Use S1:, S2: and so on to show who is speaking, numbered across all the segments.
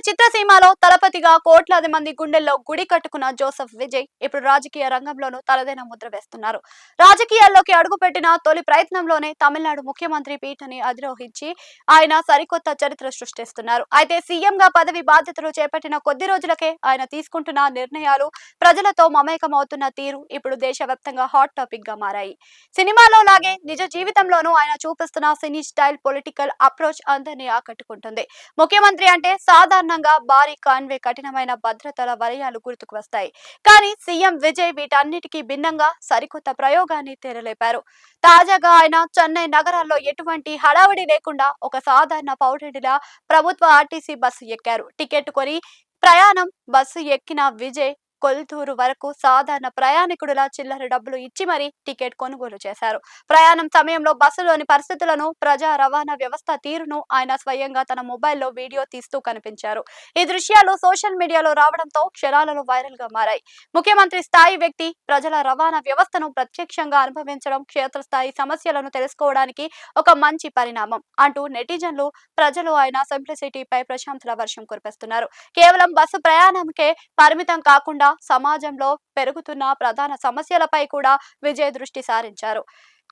S1: చిత్రసీమలో తలపతిగా కోట్లాది మంది గుండెల్లో గుడి కట్టుకున్న జోసెఫ్ విజయ్ ఇప్పుడు రాజకీయ రంగంలోనూ తలదైన ముద్ర వేస్తున్నారు. రాజకీయాల్లోకి అడుగుపెట్టిన తొలి ప్రయత్నంలోనే తమిళనాడు ముఖ్యమంత్రి పీఠని అధిరోహించి ఆయన సరికొత్త చరిత్ర సృష్టిస్తున్నారు. అయితే సీఎంగా పదవి బాధ్యతలు చేపట్టిన కొద్ది రోజులకే ఆయన తీసుకుంటున్న నిర్ణయాలు, ప్రజలతో మమేకమవుతున్న తీరు ఇప్పుడు దేశవ్యాప్తంగా హాట్ టాపిక్ గా మారాయి. సినిమాలో లాగే నిజ జీవితంలోనూ ఆయన చూపిస్తున్న సినీ స్టైల్, పొలిటికల్ అప్రోచ్ అందరినీ ఆకట్టుకుంటుంది. ముఖ్యమంత్రి అంటే సాధారణంగా భారీ కాన్వే, కఠినమైన భద్రతల వలయాలు గుర్తుకు వస్తాయి. కానీ సీఎం విజయ్ వీటన్నిటికీ భిన్నంగా సరికొత్త ప్రయోగాన్ని తెరలేపారు. తాజాగా ఆయన చెన్నై నగరాల్లో ఎటువంటి హడావిడి లేకుండా ఒక సాధారణ పౌరుడిలా ప్రభుత్వ ఆర్టీసీ బస్సు ఎక్కారు. టికెట్ కొని ప్రయాణం బస్సు ఎక్కిన విజయ్ కొల్తూరు వరకు సాధారణ ప్రయాణికుడిలా చిల్లర డబ్బులు ఇచ్చి మరీ టికెట్ కొనుగోలు చేశారు. ప్రయాణం సమయంలో బస్సులోని పరిస్థితులను, ప్రజా రవాణా వ్యవస్థ తీరును ఆయన స్వయంగా తన మొబైల్లో వీడియో తీస్తూ కనిపించారు. ఈ దృశ్యాలు సోషల్ మీడియాలో రావడంతో క్షణాలలో వైరల్ గా మారాయి. ముఖ్యమంత్రి స్థాయి వ్యక్తి ప్రజల రవాణా వ్యవస్థను ప్రత్యక్షంగా అనుభవించడం, క్షేత్రస్థాయి సమస్యలను తెలుసుకోవడానికి ఒక మంచి పరిణామం అంటూ నెటిజన్లు, ప్రజలు ఆయన సింప్లిసిటీపై ప్రశంసల వర్షం కురిపిస్తున్నారు. కేవలం బస్సు ప్రయాణంకే పరిమితం కాకుండా సమాజంలో పెరుగుతున్న ప్రధాన సమస్యలపై కూడా విజయ్ దృష్టి సారించారు.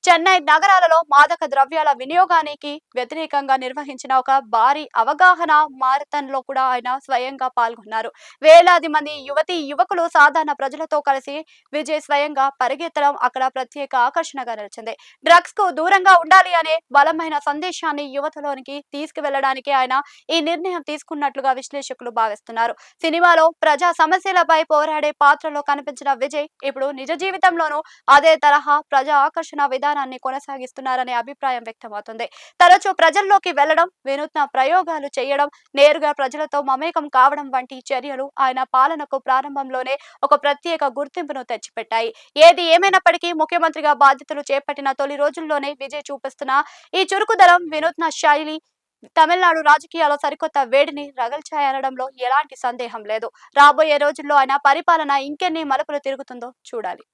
S1: చెన్నై నగరాలలో మాదక ద్రవ్యాల వినియోగానికి వ్యతిరేకంగా నిర్వహించిన ఒక భారీ అవగాహన మారథాన్ లో కూడా ఆయన స్వయంగా పాల్గొన్నారు. వేలాది మంది యువతీ యువకులు సాధారణ ప్రజలతో కలిసి విజయ్ స్వయంగా పరిగెత్తడం అక్కడ ప్రత్యేక ఆకర్షణగా నిలిచింది. డ్రగ్స్ కు దూరంగా ఉండాలి అనే బలమైన సందేశాన్ని యువతలోనికి తీసుకువెళ్లడానికి ఆయన ఈ నిర్ణయం తీసుకున్నట్లుగా విశ్లేషకులు భావిస్తున్నారు. సినిమాలో ప్రజా సమస్యలపై పోరాడే పాత్రలో కనిపించిన విజయ్ ఇప్పుడు నిజ జీవితంలోనూ అదే తరహా ప్రజా ఆకర్షణ విధానాన్ని కొనసాగిస్తున్నారనే అభిప్రాయం వ్యక్తమవుతుంది. తరచూ ప్రజల్లోకి వెళ్లడం, వినూత్న ప్రయోగాలు చేయడం, నేరుగా ప్రజలతో మమేకం కావడం వంటి చర్యలు ఆయన పాలనకు ప్రారంభంలోనే ఒక ప్రత్యేక గుర్తింపును తెచ్చిపెట్టాయి. ఏది ఏమైనప్పటికీ ముఖ్యమంత్రిగా బాధ్యతలు చేపట్టిన తొలి రోజుల్లోనే విజయ్ చూపిస్తున్న ఈ చురుకుదనం, వినూత్న శైలి తమిళనాడు రాజకీయాల్లో సరికొత్త వేడిని రగల్చాయనడంలో ఎలాంటి సందేహం లేదు. రాబోయే రోజుల్లో ఆయన పరిపాలన ఇంకెన్ని మలుపులు తిరుగుతుందో చూడాలి.